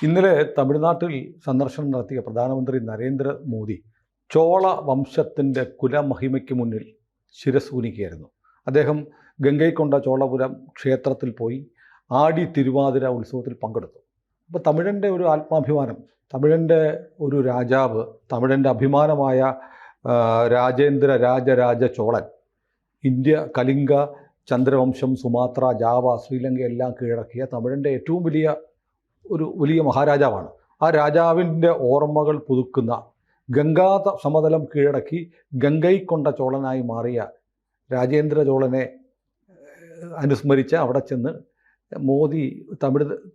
ഇന്നലെ തമിഴ്നാട്ടിൽ സന്ദർശനം നടത്തിയ പ്രധാനമന്ത്രി നരേന്ദ്രമോദി ചോള വംശത്തിൻ്റെ കുലമഹിമയ്ക്ക് മുന്നിൽ ശിരസൂനിക്കുകയായിരുന്നു. അദ്ദേഹം ഗംഗൈക്കൊണ്ട ചോളപുരം ക്ഷേത്രത്തിൽ പോയി ആടി തിരുവാതിര ഉത്സവത്തിൽ പങ്കെടുത്തു. അപ്പോൾ തമിഴൻ്റെ ഒരു ആത്മാഭിമാനം, തമിഴൻ്റെ ഒരു രാജാവ്, തമിഴൻ്റെ അഭിമാനമായ രാജേന്ദ്ര രാജരാജ ചോളൻ ഇന്ത്യ, കലിംഗ, ചന്ദ്രവംശം, സുമാത്ര, ജാവ, ശ്രീലങ്ക എല്ലാം കീഴടക്കിയ തമിഴൻ്റെ ഏറ്റവും വലിയ മഹാരാജാവാണ്. ആ രാജാവിൻ്റെ ഓർമ്മകൾ പുതുക്കുന്ന, ഗംഗാ സമതലം കീഴടക്കി ഗംഗൈക്കൊണ്ട ചോളനായി മാറിയ രാജേന്ദ്ര ചോളനെ അനുസ്മരിച്ച് അവിടെ ചെന്ന് മോദി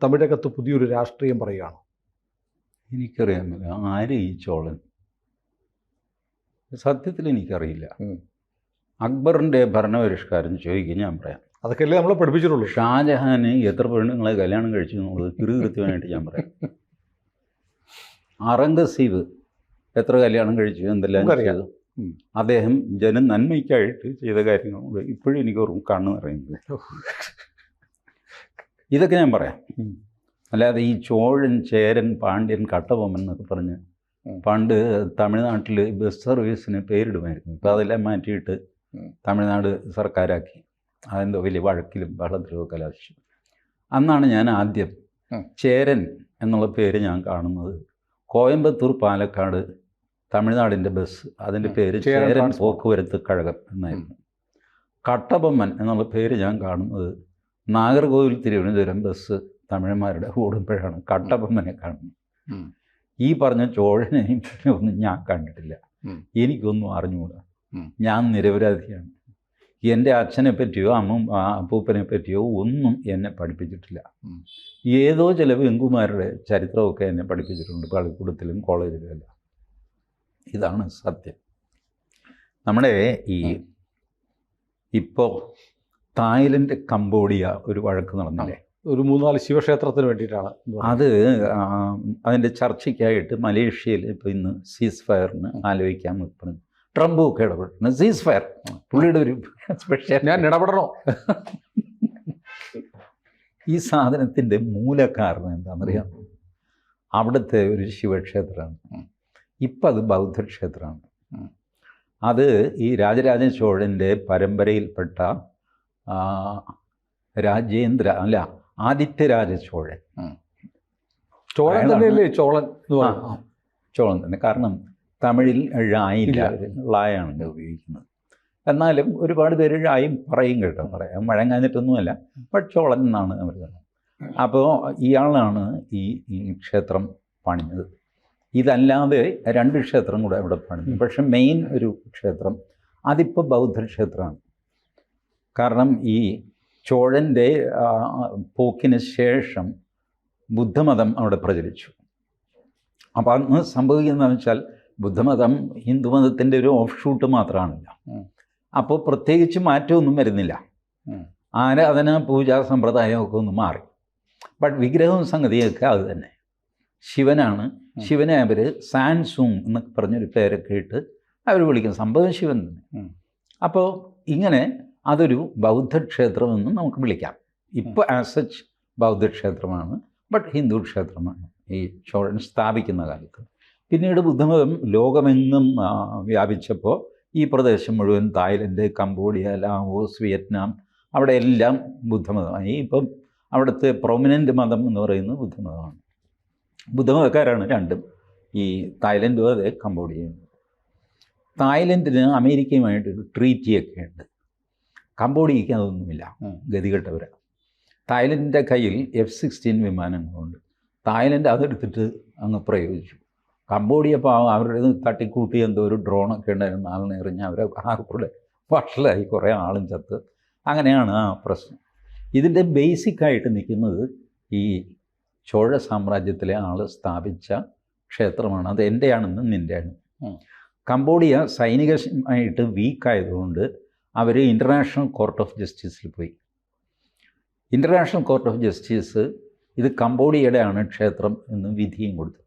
തമിഴകത്ത് പുതിയൊരു രാഷ്ട്രീയം പറയുകയാണ്. എനിക്കറിയാമല്ലോ ആര് ഈ ചോളൻ, സത്യത്തിൽ എനിക്കറിയില്ല. അക്ബറിൻ്റെ ഭരണപരിഷ്കാരം ചോദിക്കും, ഞാൻ പറയാം. അതൊക്കെയല്ലേ നമ്മളെ പഠിപ്പിച്ചിട്ടുള്ളൂ. ഷാജഹാന് എത്ര പെണ്ണുങ്ങളെ കല്യാണം കഴിച്ചു എന്നുള്ളത് കൃത്യമായിട്ട് ഞാൻ പറയാം. ഔറംഗസീബ് എത്ര കല്യാണം കഴിച്ചു, എന്തെല്ലാം ചെയ്തു, അദ്ദേഹം നന്മയ്ക്കായിട്ട് ചെയ്ത കാര്യങ്ങൾ ഇപ്പോഴും എനിക്ക് ഓർമ്മ കണ്ണു പറയുന്നത്. ഇതൊക്കെ ഞാൻ പറയാം. അല്ലാതെ ഈ ചോഴൻ, ചേരൻ, പാണ്ഡ്യൻ, കട്ടബൊമ്മൻ എന്നൊക്കെ പറഞ്ഞ് പണ്ട് തമിഴ്നാട്ടിൽ ബസ് സർവീസിന് പേരിടുമായിരുന്നു. ഇപ്പോൾ അതെല്ലാം മാറ്റിയിട്ട് തമിഴ്നാട് സർക്കാരാക്കി. അതെന്തോ വലിയ വഴക്കിലും ബഹളത്തിലും കലാശിച്ചു. അന്നാണ് ഞാൻ ആദ്യം ചേരൻ എന്നുള്ള പേര് ഞാൻ കാണുന്നത്. കോയമ്പത്തൂർ പാലക്കാട് തമിഴ്നാടിൻ്റെ ബസ്, അതിൻ്റെ പേര് ചേരൻ പോക്കുവരത്ത് കഴകം എന്നായിരുന്നു. കട്ടബൊമ്മൻ എന്നുള്ള പേര് ഞാൻ കാണുന്നത് നാഗർകോവിൽ തിരുവനന്തപുരം ബസ് തമിഴന്മാരുടെ ഓടുമ്പോഴാണ് കട്ടബൊമ്മനെ കാണുന്നത്. ഈ പറഞ്ഞ ചോഴനെയും ഒന്നും ഞാൻ കണ്ടിട്ടില്ല, എനിക്കൊന്നും അറിഞ്ഞുകൂടാ. ഞാൻ നിരപരാധിയാണ്. എൻ്റെ അച്ഛനെ പറ്റിയോ അപ്പൂപ്പനെ പറ്റിയോ ഒന്നും എന്നെ പഠിപ്പിച്ചിട്ടില്ല. ഏതോ ചില വെങ്കുമാരുടെ ചരിത്രമൊക്കെ എന്നെ പഠിപ്പിച്ചിട്ടുണ്ട്, പള്ളിക്കൂടത്തിലും കോളേജിലും എല്ലാം. ഇതാണ് സത്യം. നമ്മുടെ ഇപ്പോൾ തായ്ലൻഡ്, കംബോഡിയ ഒരു വഴക്ക് നടന്നില്ലേ, ഒരു 3-4 ശിവക്ഷേത്രത്തിന് വേണ്ടിയിട്ടാണ്. അത് അതിൻ്റെ ചർച്ചയ്ക്കായിട്ട് മലേഷ്യയിൽ ഇപ്പോൾ ഇന്ന് സീസ് ഫയറിന് ആലോചിക്കാൻ നിൽക്കുന്നത്. ട്രംപും ഒക്കെ ഇടപെടുന്നു. സീസ് ഫയർ പുള്ളിയുടെ ഒരു സ്പെഷ്യൽ. ഞാൻ ഇടപെടണോ? ഈ സാധനത്തിൻ്റെ മൂലകാരണം എന്താണെന്നറിയാം? അവിടുത്തെ ഒരു ശിവക്ഷേത്രമാണ്. ഇപ്പം അത് ബൗദ്ധക്ഷേത്രമാണ്. അത് ഈ രാജരാജ ചോഴൻ്റെ പരമ്പരയിൽപ്പെട്ട ആദിത്യരാജ ചോഴൻ. ചോഴൻ തന്നെയല്ലേ? ചോളൻ ചോളൻ തന്നെ. കാരണം തമിഴിൽ ഴായില്ല, ളായാണ് ഉപയോഗിക്കുന്നത്. എന്നാലും ഒരുപാട് പേര് ഴായും പറയും കേട്ടോ, പറയാം വഴങ്ങാഞ്ഞിട്ടൊന്നുമല്ല. ബട്ട് ചോളൻ എന്നാണ് അവർ പറയുന്നത്. അപ്പോൾ ഇയാളാണ് ഈ ക്ഷേത്രം പണിഞ്ഞത്. ഇതല്ലാതെ 2 ക്ഷേത്രം കൂടെ ഇവിടെ പണിഞ്ഞു. പക്ഷെ മെയിൻ ഒരു ക്ഷേത്രം അതിപ്പോൾ ബൗദ്ധക്ഷേത്രമാണ്. കാരണം ഈ ചോഴൻ്റെ പോക്കിന് ശേഷം ബുദ്ധമതം അവിടെ പ്രചരിച്ചു. അപ്പോൾ അന്ന് സംഭവിക്കുന്നതെന്ന് വെച്ചാൽ ബുദ്ധമതം ഹിന്ദുമതത്തിൻ്റെ ഒരു ഓഫ് ഷൂട്ട് മാത്രമാണല്ലോ. അപ്പോൾ പ്രത്യേകിച്ച് മാറ്റമൊന്നും വരുന്നില്ല. ആരാധന, പൂജാ സമ്പ്രദായമൊക്കെ ഒന്ന് മാറി. ബട്ട് വിഗ്രഹവും സംഗതിയൊക്കെ അത് തന്നെ. ശിവനാണ്. ശിവനെ അവർ സാൻസൂങ് എന്നൊക്കെ പറഞ്ഞൊരു പേരൊക്കെ ഇട്ട് അവർ വിളിക്കും. സംഭവം ശിവൻ തന്നെ. അപ്പോൾ ഇങ്ങനെ അതൊരു ബൗദ്ധക്ഷേത്രമെന്ന് നമുക്ക് വിളിക്കാം. ഇപ്പോൾ ആസ് സച്ച് ബൗദ്ധക്ഷേത്രമാണ്, ബട്ട് ഹിന്ദു ക്ഷേത്രമാണ് ഈ ചോഴൻ സ്ഥാപിക്കുന്ന കാലത്ത്. പിന്നീട് ബുദ്ധമതം ലോകമെങ്ങും വ്യാപിച്ചപ്പോൾ ഈ പ്രദേശം മുഴുവൻ തായ്ലൻഡ്, കംബോഡിയ, ലാവോസ്, വിയറ്റ്നാം അവിടെ എല്ലാം ബുദ്ധമതമായി. ഇപ്പം അവിടുത്തെ പ്രൊമിനൻ്റ് മതം എന്ന് പറയുന്നത് ബുദ്ധമതമാണ്. ബുദ്ധമതക്കാരാണ് രണ്ടും, ഈ തായ്ലൻഡും അതെ, കംബോഡിയയും. തായ്ലൻഡിന് അമേരിക്കയുമായിട്ടൊരു ട്രീറ്റിയൊക്കെ ഉണ്ട്. കംബോഡിയയ്ക്ക് അതൊന്നുമില്ല, ഗതികെട്ടവരാണ്. തായ്ലൻഡിൻ്റെ കയ്യിൽ F-16 വിമാനങ്ങളുണ്ട്. തായ്ലൻഡ് അതെടുത്തിട്ട് അങ്ങ് പ്രയോഗിച്ചു. കംബോഡിയ അവരുടെ തട്ടിക്കൂട്ടി എന്തോ ഒരു ഡ്രോണൊക്കെ ഉണ്ടായിരുന്നു, ആളിനെ എറിഞ്ഞ് അവരെ ആർക്കൂടെ വഷളായി, കുറേ ആളും ചത്ത്. അങ്ങനെയാണ് ആ പ്രശ്നം. ഇതിൻ്റെ ബേസിക്കായിട്ട് നിൽക്കുന്നത് ഈ ചോഴ സാമ്രാജ്യത്തിലെ ആൾ സ്ഥാപിച്ച ക്ഷേത്രമാണ്. അത് എൻ്റെയാണെന്ന് നിൻ്റെയാണ്. കംബോഡിയ സൈനികമായിട്ട് വീക്കായതുകൊണ്ട് അവർ ഇൻ്റർനാഷണൽ കോർട്ട് ഓഫ് ജസ്റ്റിസിൽ പോയി. ഇൻ്റർനാഷണൽ കോർട്ട് ഓഫ് ജസ്റ്റിസ് ഇത് കംബോഡിയയുടെ ആണ് ക്ഷേത്രം എന്ന് വിധിയും കൊടുത്തു.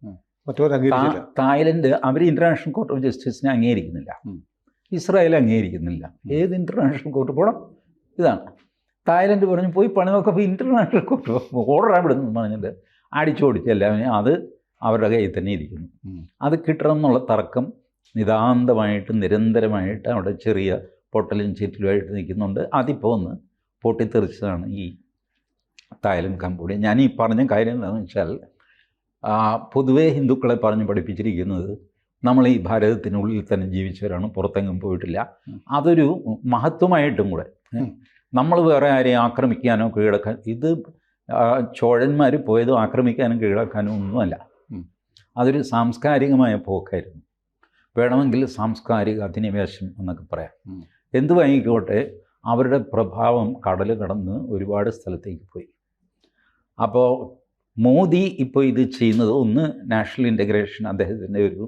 തായ്ലൻഡ് അവർ ഇൻ്റർനാഷണൽ കോർട്ട് ഓഫ് ജസ്റ്റിസിനെ അംഗീകരിക്കുന്നില്ല, ഇസ്രായേൽ അംഗീകരിക്കുന്നില്ല. ഏത് ഇൻ്റർനാഷണൽ കോർട്ട് പോകണം? ഇതാണ്. തായ്ലൻഡ് പറഞ്ഞു പോയി പണി നോക്കപ്പോൾ ഇൻ്റർനാഷണൽ കോർട്ട് ഓർഡർ വിടുന്നു പറഞ്ഞിട്ട് അടിച്ചോടിച്ച് എല്ലാവരും അത് അവരുടെ കയ്യിൽ തന്നെ ഇരിക്കുന്നു. അത് കിട്ടണം എന്നുള്ള തർക്കം നിതാന്തമായിട്ട് നിരന്തരമായിട്ട് അവിടെ ചെറിയ പൊട്ടലും ചീറ്റലുമായിട്ട് നിൽക്കുന്നുണ്ട്. അതിപ്പോൾ ഒന്ന് പൊട്ടിത്തെറിച്ചതാണ് ഈ തായ്ലൻഡ് കംബോഡിയ. ഞാൻ ഈ പറഞ്ഞ കാര്യം എന്താണെന്ന് വെച്ചാൽ പൊതുവേ ഹിന്ദുക്കളെ പറഞ്ഞ് പഠിപ്പിച്ചിരിക്കുന്നത് നമ്മൾ ഈ ഭാരതത്തിനുള്ളിൽ തന്നെ ജീവിച്ചവരാണ്, പുറത്തെങ്ങും പോയിട്ടില്ല. അതൊരു മഹത്വമായിട്ടും കൂടെ നമ്മൾ വേറെ ആരെയും ആക്രമിക്കാനോ കീഴടക്കാൻ, ഇത് ചോഴന്മാർ പോയത് ആക്രമിക്കാനും കീഴടക്കാനും ഒന്നുമല്ല. അതൊരു സാംസ്കാരികമായ പോക്കായിരുന്നു. വേണമെങ്കിൽ സാംസ്കാരിക അധിനിവേശം എന്നൊക്കെ പറയാം. എന്തുവായിക്കോട്ടെ, അവരുടെ പ്രഭാവം കടൽ കടന്ന് ഒരുപാട് സ്ഥലത്തേക്ക് പോയി. അപ്പോൾ മോദി ഇപ്പോൾ ഇത് ചെയ്യുന്നത് ഒന്ന് നാഷണൽ ഇൻ്റഗ്രേഷൻ, അദ്ദേഹത്തിൻ്റെ ഒരു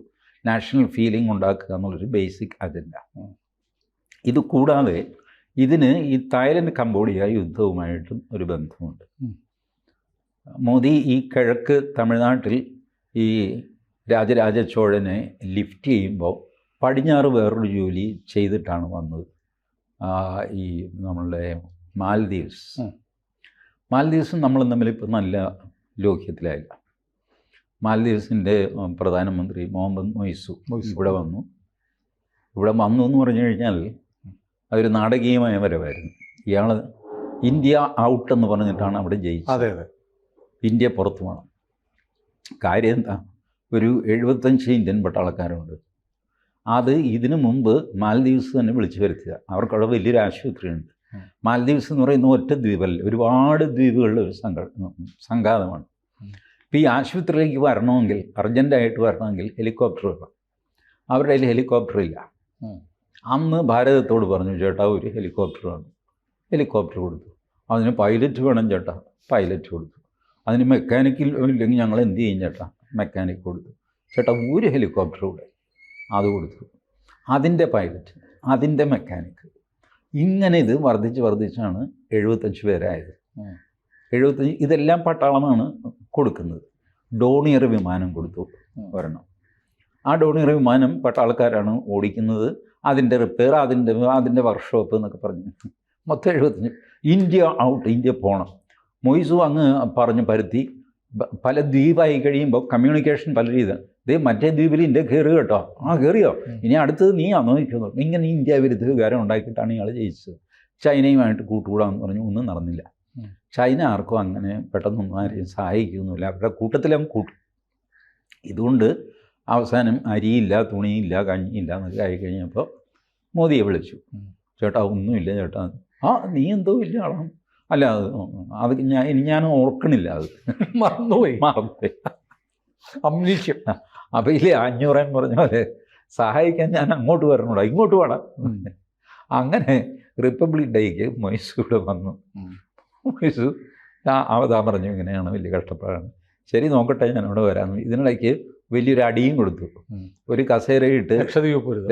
നാഷണൽ ഫീലിംഗ് ഉണ്ടാക്കുക എന്നുള്ളൊരു ബേസിക് അജണ്ട. ഇത് കൂടാതെ ഇതിന് ഈ തായ്ലൻഡ് കംബോഡിയ യുദ്ധവുമായിട്ടും ഒരു ബന്ധമുണ്ട്. മോദി ഈ കിഴക്ക് തമിഴ്നാട്ടിൽ ഈ രാജരാജ ചോഴനെ ലിഫ്റ്റ് ചെയ്യുമ്പോൾ പടിഞ്ഞാറ് വേറൊരു ജോലി ചെയ്തിട്ടാണ് വന്നത്. ഈ നമ്മളുടെ മാൽദീവ്സും നമ്മളും തമ്മിൽ ഇപ്പോൾ നല്ല ലോക്യത്തിലായില്ല. മാൽദീവ്സിൻ്റെ പ്രധാനമന്ത്രി മുഹമ്മദ് മൊയ്സു ഇവിടെ വന്നു എന്ന് പറഞ്ഞു കഴിഞ്ഞാൽ അതൊരു നാടകീയമായ വരവായിരുന്നു. ഇയാൾ ഇന്ത്യ ഔട്ട് എന്ന് പറഞ്ഞിട്ടാണ് അവിടെ ജയിച്ചത്. അതെ അതെ, ഇന്ത്യ പുറത്തു വേണം. കാര്യം എന്താ, ഒരു 75 ഇന്ത്യൻ പട്ടാളക്കാരുണ്ട്. അത് ഇതിനു മുമ്പ് മാൽദീവ്സ് തന്നെ വിളിച്ചു വരുത്തുക. അവർക്കവിടെ വലിയൊരു ആശുപത്രിയുണ്ട്. മാൽദീവ്സ് എന്ന് പറയുന്ന ഒറ്റ ദ്വീപല്ല, ഒരുപാട് ദ്വീപുകളുടെ ഒരു സംഘാതമാണ്. ഇപ്പോൾ ഈ ആശുപത്രിയിലേക്ക് വരണമെങ്കിൽ, അർജൻറ്റായിട്ട് വരണമെങ്കിൽ ഹെലികോപ്റ്റർ വേണം. അവരുടെ കയ്യിൽ ഹെലികോപ്റ്റർ ഇല്ല. അന്ന് ഭാരതത്തോട് പറഞ്ഞു, ചേട്ടാ ഒരു ഹെലികോപ്റ്റർ വേണം. ഹെലികോപ്റ്റർ കൊടുത്തു. അതിന് പൈലറ്റ് വേണം ചേട്ടാ, പൈലറ്റ് കൊടുത്തു. അതിന് മെക്കാനിക്കിൽ ഇല്ലെങ്കിൽ ഞങ്ങൾ എന്ത് ചെയ്യും ചേട്ടാ, മെക്കാനിക് കൊടുത്തു. ചേട്ടാ ഒരു ഹെലികോപ്റ്റർ കൂടെ, അത് കൊടുത്തു. അതിൻ്റെ പൈലറ്റ്, അതിൻ്റെ മെക്കാനിക്ക്, ഇങ്ങനെ ഇത് വർദ്ധിച്ചാണ് 75 പേരായത്. 75. ഇതെല്ലാം പട്ടാളമാണ് കൊടുക്കുന്നത്. ഡോണിയർ വിമാനം കൊടുത്തു ഒരെണ്ണം. ആ ഡോണിയർ വിമാനം പട്ടാളക്കാരാണ് ഓടിക്കുന്നത്. അതിൻ്റെ റിപ്പയർ, അതിൻ്റെ വർക്ക്ഷോപ്പ് എന്നൊക്കെ പറഞ്ഞു മൊത്തം 75. ഇന്ത്യ ഔട്ട്, ഇന്ത്യ പോകണം. മൊയ്സു അങ്ങ് പറഞ്ഞ് പരുത്തി. പല ദ്വീപായി കഴിയുമ്പോൾ കമ്മ്യൂണിക്കേഷൻ പല രീതിയിൽ, ഇതേ മറ്റേ ദ്വീപിൽ ഇന്ത്യ കയറി കേട്ടോ, കയറിയോ, ഇനി അടുത്തത് നീ നോക്കുന്നു. ഇങ്ങനെ ഇന്ത്യ വിരുദ്ധ വികാരം ഉണ്ടാക്കിയിട്ടാണ് ഇയാൾ ജയിച്ചത്. ചൈനയുമായിട്ട് കൂട്ടുകൂടാമെന്ന് പറഞ്ഞു, ഒന്നും നടന്നില്ല. ചൈന ആർക്കും അങ്ങനെ പെട്ടെന്നൊന്നും ആരെയും സഹായിക്കുന്നില്ല. അവരുടെ കൂട്ടത്തിലും കൂട്ടും. ഇതുകൊണ്ട് അവസാനം അരിയില്ല, തുണിയില്ല, കഞ്ഞിയില്ല എന്നൊക്കെ ആയി കഴിഞ്ഞപ്പോൾ മോദിയെ വിളിച്ചു. ചേട്ടാ ഒന്നുമില്ല ചേട്ടാ. നീ എന്തോ വലിയ ആളാണ്. അല്ല അത് ഞാൻ ഓർക്കണില്ല, അത് മറന്നുപോയി. അമ്നീഷ്യം. അപ്പോൾ ഇല്ലേ 500 എന്ന് പറഞ്ഞ പോലെ സഹായിക്കാൻ ഞാൻ അങ്ങോട്ട് വരണോടാ, ഇങ്ങോട്ട് വേണം. അങ്ങനെ റിപ്പബ്ലിക് ഡേക്ക് മൊയ്സു ഇവിടെ വന്നു. മൊയ്സു അവതാ പറഞ്ഞു, ഇങ്ങനെയാണ്, വലിയ കഷ്ടപ്പാടാണ്. ശരി നോക്കട്ടെ, ഞാനിവിടെ വരാമെന്ന്. ഇതിനിടയ്ക്ക് വലിയൊരു അടിയും കൊടുത്തു. ഒരു കസേരയിട്ട്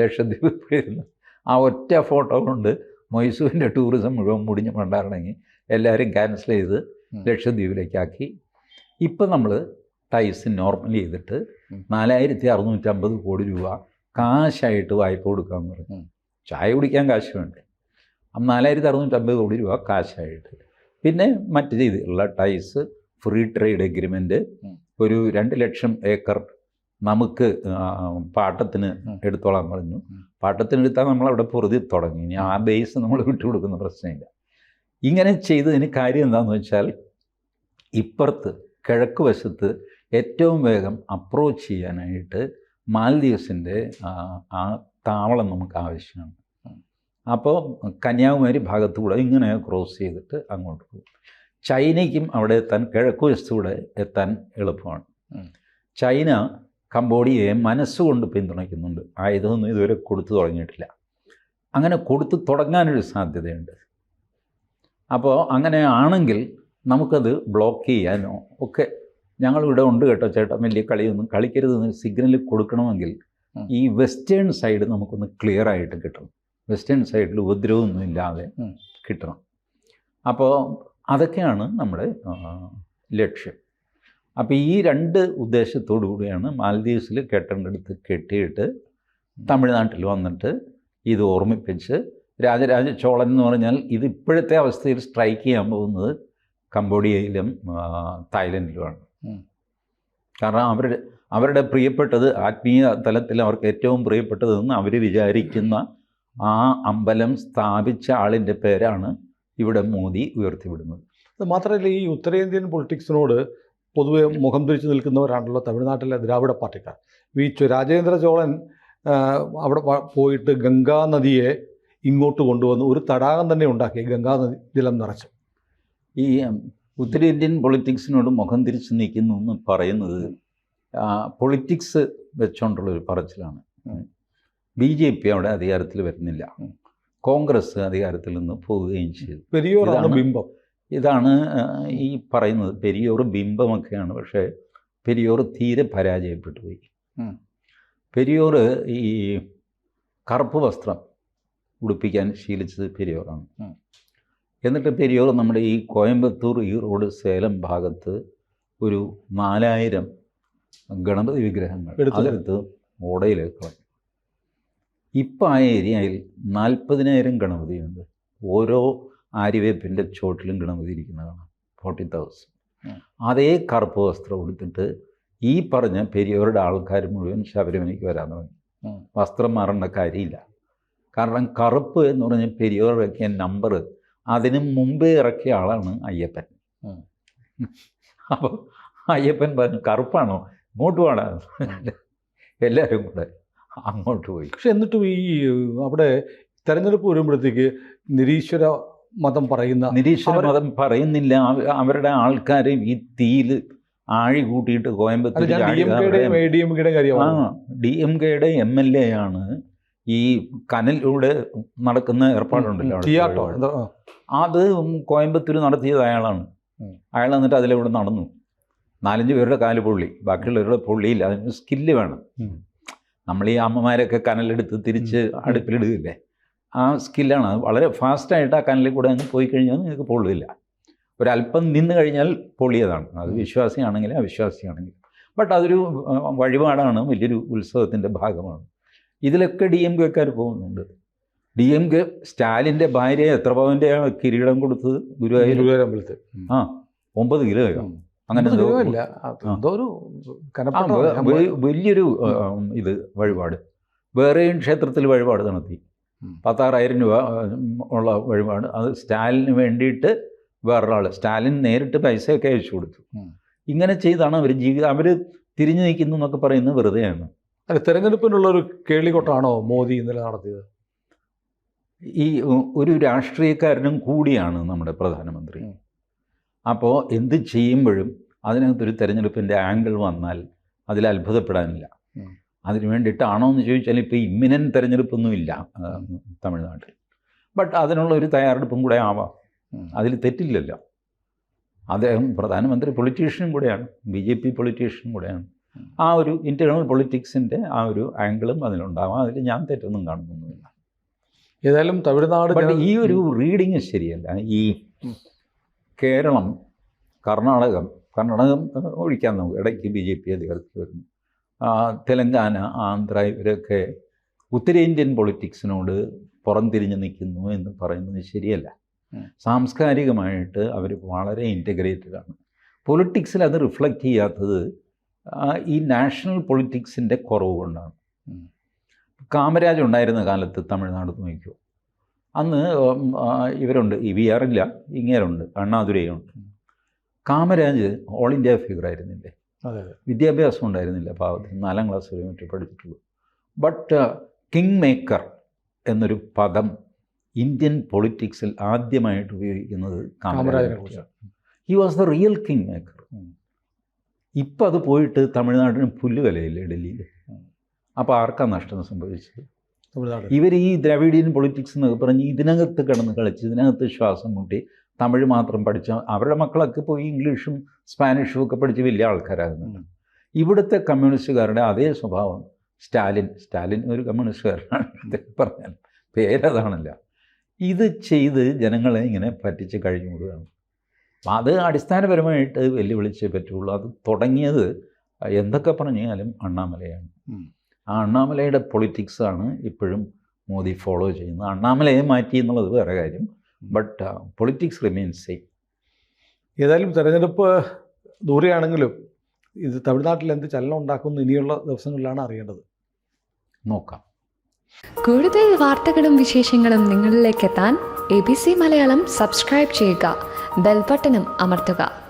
ലക്ഷദ്വീപ് പോയിരുന്നു. ആ ഒറ്റ ഫോട്ടോ കൊണ്ട് മൊയ്സുവിൻ്റെ ടൂറിസം മുഴുവൻ മുടിഞ്ഞ് പണ്ടായിരുന്നെങ്കിൽ എല്ലാവരും ക്യാൻസൽ ചെയ്ത് ലക്ഷദ്വീപിലേക്കാക്കി. ഇപ്പം നമ്മൾ ടൈസ് നോർമൽ ചെയ്തിട്ട് 4650 കോടി രൂപ കാശായിട്ട് വായ്പ കൊടുക്കാമെന്ന് പറഞ്ഞു. ചായ കുടിക്കാൻ കാശ് വേണ്ടേ? 4650 കോടി രൂപ കാശായിട്ട്. പിന്നെ മറ്റ് രീതിയിലുള്ള ടൈസ്, ഫ്രീ ട്രേഡ് എഗ്രിമെൻറ്റ്, ഒരു 2 ലക്ഷം ഏക്കർ നമുക്ക് പാട്ടത്തിന് എടുത്തോളാൻ പറഞ്ഞു. പാട്ടത്തിനെടുത്താൽ നമ്മളവിടെ പൊറുതി തുടങ്ങി. ഇനി ആ ബേസ് നമ്മൾ വിട്ടുകൊടുക്കുന്ന പ്രശ്നമില്ല. ഇങ്ങനെ ചെയ്തതിന് കാര്യം എന്താണെന്ന് വെച്ചാൽ, ഇപ്പുറത്ത് കിഴക്ക് വശത്ത് ഏറ്റവും വേഗം അപ്രോച്ച് ചെയ്യാനായിട്ട് മാൽദീവ്സിൻ്റെ ആ താവളം നമുക്ക് ആവശ്യമാണ്. അപ്പോൾ കന്യാകുമാരി ഭാഗത്തുകൂടെ ഇങ്ങനെ ക്രോസ് ചെയ്തിട്ട് അങ്ങോട്ട് പോകും. ചൈനയ്ക്കും അവിടെ എത്താൻ, കിഴക്ക് വശത്തൂടെ എത്താൻ എളുപ്പമാണ്. ചൈന കംബോഡിയയെ മനസ്സുകൊണ്ട് പിന്തുണയ്ക്കുന്നുണ്ട്. ആയുധമൊന്നും ഇതുവരെ കൊടുത്തു തുടങ്ങിയിട്ടില്ല. അങ്ങനെ കൊടുത്തു തുടങ്ങാനൊരു സാധ്യതയുണ്ട്. അപ്പോൾ അങ്ങനെ ആണെങ്കിൽ നമുക്കത് ബ്ലോക്ക് ചെയ്യാനോ ഒക്കെ ഞങ്ങളിവിടെ ഉണ്ട് കേട്ടോ ചേട്ടാ, വലിയ കളിയൊന്നും കളിക്കരുതെന്ന് സിഗ്നൽ കൊടുക്കണമെങ്കിൽ ഈ വെസ്റ്റേൺ സൈഡ് നമുക്കൊന്ന് ക്ലിയർ ആയിട്ട് കിട്ടണം. വെസ്റ്റേൺ സൈഡിൽ ഉപദ്രവമൊന്നും ഇല്ലാതെ കിട്ടണം. അപ്പോൾ അതൊക്കെയാണ് നമ്മുടെ ലക്ഷ്യം. അപ്പോൾ ഈ 2 ഉദ്ദേശത്തോടു കൂടിയാണ് മാൽദീവ്സിൽ കെട്ടേണ്ടടുത്ത് കെട്ടിയിട്ട് തമിഴ്നാട്ടിൽ വന്നിട്ട് ഇത് ഓർമ്മിപ്പിച്ച്, രാജരാജ ചോളൻ എന്ന് പറഞ്ഞാൽ ഇത് ഇപ്പോഴത്തെ അവസ്ഥയിൽ സ്ട്രൈക്ക് ചെയ്യാൻ പോകുന്നത് കംബോഡിയയിലും തായ്ലൻഡിലുമാണ്. കാരണം അവരുടെ പ്രിയപ്പെട്ടത്, ആത്മീയ തലത്തിൽ അവർക്ക് ഏറ്റവും പ്രിയപ്പെട്ടതെന്ന് അവർ വിചാരിക്കുന്ന ആ അമ്പലം സ്ഥാപിച്ച ആളിൻ്റെ പേരാണ് ഇവിടെ മോദി ഉയർത്തിവിടുന്നത്. അത് മാത്രമല്ല, ഈ ഉത്തരേന്ത്യൻ പൊളിറ്റിക്സിനോട് പൊതുവെ മുഖം തിരിച്ചു നിൽക്കുന്നവരാണല്ലോ തമിഴ്നാട്ടിലെ ദ്രാവിഡ പാർട്ടിക്കാർ. രാജേന്ദ്ര ചോളൻ അവിടെ പോയിട്ട് ഗംഗാ നദിയെ ഇങ്ങോട്ട് കൊണ്ടുവന്ന് ഒരു തടാകം തന്നെ ഉണ്ടാക്കി, ഗംഗാ നദി ജലം നിറച്ചു. ഈ ഉത്തരേന്ത്യൻ പൊളിറ്റിക്സിനോട് മുഖം തിരിച്ച് നിൽക്കുന്നു എന്ന് പറയുന്നത് പൊളിറ്റിക്സ് വെച്ചുകൊണ്ടുള്ളൊരു പറച്ചിലാണ്. BJP അവിടെ അധികാരത്തിൽ വരുന്നില്ല, കോൺഗ്രസ് അധികാരത്തിൽ നിന്ന് പോവുകയും ചെയ്തു. പെരിയോറാണ് ബിംബം. ഇതാണ് ഈ പറയുന്നത്. പെരിയോർ ബിംബമൊക്കെയാണ്, പക്ഷേ പെരിയോർ തീരെ പരാജയപ്പെട്ടു പോയി. പെരിയോർ ഈ കറുപ്പ് വസ്ത്രം ഉടുപ്പിക്കാൻ ശീലിച്ചത് പെരിയോറാണ്. എന്നിട്ട് പെരിയോർ നമ്മുടെ ഈ കോയമ്പത്തൂർ, ഈറോഡ്, സേലം ഭാഗത്ത് ഒരു 4000 ഗണപതി വിഗ്രഹങ്ങൾ എടുത്ത് ഓടയിലേക്ക് കളഞ്ഞു. ഇപ്പം ആ ഏരിയയിൽ 40,000 ഗണപതിയുണ്ട്. ഓരോ ആര്യവേപ്പിൻ്റെ ചോട്ടിലും ഗണപതി ഇരിക്കുന്നതാണ്. 40,000. അതേ കറുപ്പ് വസ്ത്രം എടുത്തിട്ട് ഈ പറഞ്ഞ പെരിയോരുടെ ആൾക്കാർ മുഴുവൻ ശബരിമലയ്ക്ക് വരാൻ തുടങ്ങി. വസ്ത്രം മാറേണ്ട കാര്യമില്ല. കാരണം കറുപ്പ് എന്ന് പറഞ്ഞ പെരിയോർ ഇറക്കിയ നമ്പർ അതിന് മുമ്പേ ഇറക്കിയ ആളാണ് അയ്യപ്പൻ. അപ്പോൾ അയ്യപ്പൻ പറഞ്ഞു, കറുപ്പാണോ, ഇങ്ങോട്ട് പാടാ. എല്ലാവരും കൂടെ അങ്ങോട്ട് പോയി. പക്ഷെ എന്നിട്ടും ഈ അവിടെ തെരഞ്ഞെടുപ്പ് വരുമ്പോഴത്തേക്ക് നിരീശ്വര മതം പറയുന്നില്ല. അവരുടെ ആൾക്കാർ ഈ തീയിൽ ആഴി കൂട്ടിയിട്ട് കോയമ്പത്തൂർ DMKയുടെ MLA ആണ് ഈ കനലിലൂടെ നടക്കുന്ന ഏർപ്പാടുണ്ടല്ലോ, അത് കോയമ്പത്തൂർ നടത്തിയത് അയാളാണ്. അയാൾ എന്നിട്ട് അതിലൂടെ നടന്നു. 4-5 പേരുടെ കാല് പൊള്ളി, ബാക്കിയുള്ളവരുടെ പൊള്ളിയില്ല. അതിന് സ്കില്ല് വേണം. നമ്മൾ ഈ അമ്മമാരൊക്കെ കനലെടുത്ത് തിരിച്ച് അടുപ്പിലിടുകയില്ലേ, ആ സ്കില്ലാണ്. അത് വളരെ ഫാസ്റ്റായിട്ട് ആ കനലിൽ കൂടെ അങ്ങ് പോയി കഴിഞ്ഞാൽ നിങ്ങൾക്ക് പൊള്ളില്ല. ഒരല്പം നിന്ന് കഴിഞ്ഞാൽ പൊള്ളിയതാണ്. അത് വിശ്വാസിയാണെങ്കിലും അവിശ്വാസിയാണെങ്കിലും. ബട്ട് അതൊരു വഴിപാടാണ്, വലിയൊരു ഉത്സവത്തിൻ്റെ ഭാഗമാണ്. ഇതിലൊക്കെ DMKക്കാർ പോകുന്നുണ്ട്. DMK സ്റ്റാലിൻ്റെ ഭാര്യയെ എത്ര പവൻ്റെ കിരീടം കൊടുത്തത്? ഗുരുവായൂർ അമ്പലത്തിൽ 9 കിലോയോ അങ്ങനെ വലിയൊരു ഇത് വഴിപാട്. വേറെയും ക്ഷേത്രത്തിൽ വഴിപാട് നടത്തി 16,000 രൂപ ഉള്ള വഴിപാട്. അത് സ്റ്റാലിന് വേണ്ടിയിട്ട് വേറൊരാൾ, സ്റ്റാലിൻ നേരിട്ട് പൈസയൊക്കെ അയച്ചു കൊടുത്തു. ഇങ്ങനെ ചെയ്താണ് അവർ തിരിഞ്ഞു നിൽക്കുന്നു എന്നൊക്കെ പറയുന്നത് വെറുതെയാണ്. അല്ല, തെരഞ്ഞെടുപ്പിനുള്ളൊരു കേളികൊട്ടാണോ മോദി ഇന്നലെ നടത്തിയത്? ഈ ഒരു രാഷ്ട്രീയക്കാരനും കൂടിയാണ് നമ്മുടെ പ്രധാനമന്ത്രി. അപ്പോൾ എന്ത് ചെയ്യുമ്പോഴും അതിനകത്തൊരു തെരഞ്ഞെടുപ്പിൻ്റെ ആംഗിൾ വന്നാൽ അതിൽ അത്ഭുതപ്പെടാനില്ല. അതിന് വേണ്ടിയിട്ടാണോ എന്ന് ചോദിച്ചാൽ ഇപ്പോൾ ഇമ്മിനൻ്റ് തെരഞ്ഞെടുപ്പൊന്നും ഇല്ല തമിഴ്നാട്ടിൽ. ബട്ട് അതിനുള്ള ഒരു തയ്യാറെടുപ്പും കൂടെ ആവാം, അതിൽ തെറ്റില്ലല്ലോ. അദ്ദേഹം പ്രധാനമന്ത്രി പൊളിറ്റീഷ്യനും കൂടെയാണ്, BJP പൊളിറ്റീഷ്യനും കൂടെയാണ്. ആ ഒരു ഇൻറ്റേർണൽ പൊളിറ്റിക്സിൻ്റെ ആ ഒരു ആംഗിളും അതിലുണ്ടാവാം. അതിൽ ഞാൻ തെറ്റൊന്നും കാണുന്നൊന്നുമില്ല. ഏതായാലും തമിഴ്നാട് ഈ ഒരു റീഡിങ് ശരിയല്ല. ഈ കേരളം, കർണാടകം ഒഴിക്കാൻ നമുക്ക്, ഇടയ്ക്ക് BJP അധികാരത്തിൽ വരുന്നു. തെലങ്കാന, ആന്ധ്ര, ഇവരൊക്കെ ഉത്തരേന്ത്യൻ പൊളിറ്റിക്സിനോട് പുറംതിരിഞ്ഞ് നിൽക്കുന്നു എന്ന് പറയുന്നത് ശരിയല്ല. സാംസ്കാരികമായിട്ട് അവർ വളരെ ഇൻറ്റഗ്രേറ്റഡാണ്. പൊളിറ്റിക്സിൽ അത് റിഫ്ലക്റ്റ് ചെയ്യാത്തത് ഈ നാഷണൽ പൊളിറ്റിക്സിൻ്റെ കുറവ് കൊണ്ടാണ്. കാമരാജ് ഉണ്ടായിരുന്ന കാലത്ത് തമിഴ്നാട് നോക്കിയോ, അന്ന് ഇവരുണ്ട്, EVR ഇല്ല, ഇങ്ങേരുണ്ട്, അണ്ണാദുരൈയുണ്ട്. കാമരാജ് ഓൾ ഇന്ത്യ ഫിഗറായിരുന്നില്ലേ? വിദ്യാഭ്യാസം ഉണ്ടായിരുന്നില്ല പാവത്തിന്, 4ാം ക്ലാസ് വരെ മറ്റേ പഠിച്ചിട്ടുള്ളൂ. ബട്ട് കിങ് മേക്കർ എന്നൊരു പദം ഇന്ത്യൻ പൊളിറ്റിക്സിൽ ആദ്യമായിട്ട് ഉപയോഗിക്കുന്നത് കാമരാജനെക്കുറിച്ചാണ്. He was the real king maker. ഇപ്പം അത് പോയിട്ട് തമിഴ്നാടിന് പുല്ലുവിലയില്ലേ ഡൽഹിയിൽ. അപ്പോൾ ആർക്കാണ് നഷ്ടം സംഭവിച്ചത്? ഇവർ ഈ ദ്രാവിഡിയൻ പൊളിറ്റിക്സ് എന്നൊക്കെ പറഞ്ഞ് ഇതിനകത്ത് കിടന്ന് കളിച്ച്, ഇതിനകത്ത് ശ്വാസം മുട്ടി തമിഴ് മാത്രം പഠിച്ച അവരുടെ മക്കളൊക്കെ പോയി ഇംഗ്ലീഷും സ്പാനിഷും ഒക്കെ പഠിച്ച് വലിയ ആൾക്കാരാകുന്നുണ്ട്. ഇവിടുത്തെ കമ്മ്യൂണിസ്റ്റുകാരുടെ അതേ സ്വഭാവം. സ്റ്റാലിൻ ഒരു കമ്മ്യൂണിസ്റ്റുകാരനാണ് പറഞ്ഞാൽ, പേരതാണല്ല. ഇത് ചെയ്ത് ജനങ്ങളെ ഇങ്ങനെ പറ്റിച്ച് കഴിഞ്ഞു കൂടുകയാണ്. അപ്പം അത് അടിസ്ഥാനപരമായിട്ട് വെല്ലുവിളിച്ചേ പറ്റുള്ളൂ. അത് തുടങ്ങിയത് എന്തൊക്കെ പറഞ്ഞാലും അണ്ണാമലയാണ്. ആ അണ്ണാമലയുടെ പൊളിറ്റിക്സാണ് ഇപ്പോഴും മോദി ഫോളോ ചെയ്യുന്നത്. അണ്ണാമലയെ മാറ്റി എന്നുള്ളത് വേറെ കാര്യം, ബട്ട് പൊളിറ്റിക്സ് റിമെയിൻസ് സെയിം. ഏതായാലും തെരഞ്ഞെടുപ്പ് ദൂരെയാണെങ്കിലും ഇത് തമിഴ്നാട്ടിൽ എന്ത് ചലനം ഉണ്ടാക്കുന്നു ഇനിയുള്ള ദിവസങ്ങളിലാണ് അറിയേണ്ടത്. നോക്കാം. കൂടുതൽ വാർത്തകളും വിശേഷങ്ങളും നിങ്ങളിലേക്ക് എത്താൻ ABC മലയാളം സബ്സ്ക്രൈബ് ചെയ്യുക, ബെൽ ബട്ടണും അമർത്തുക.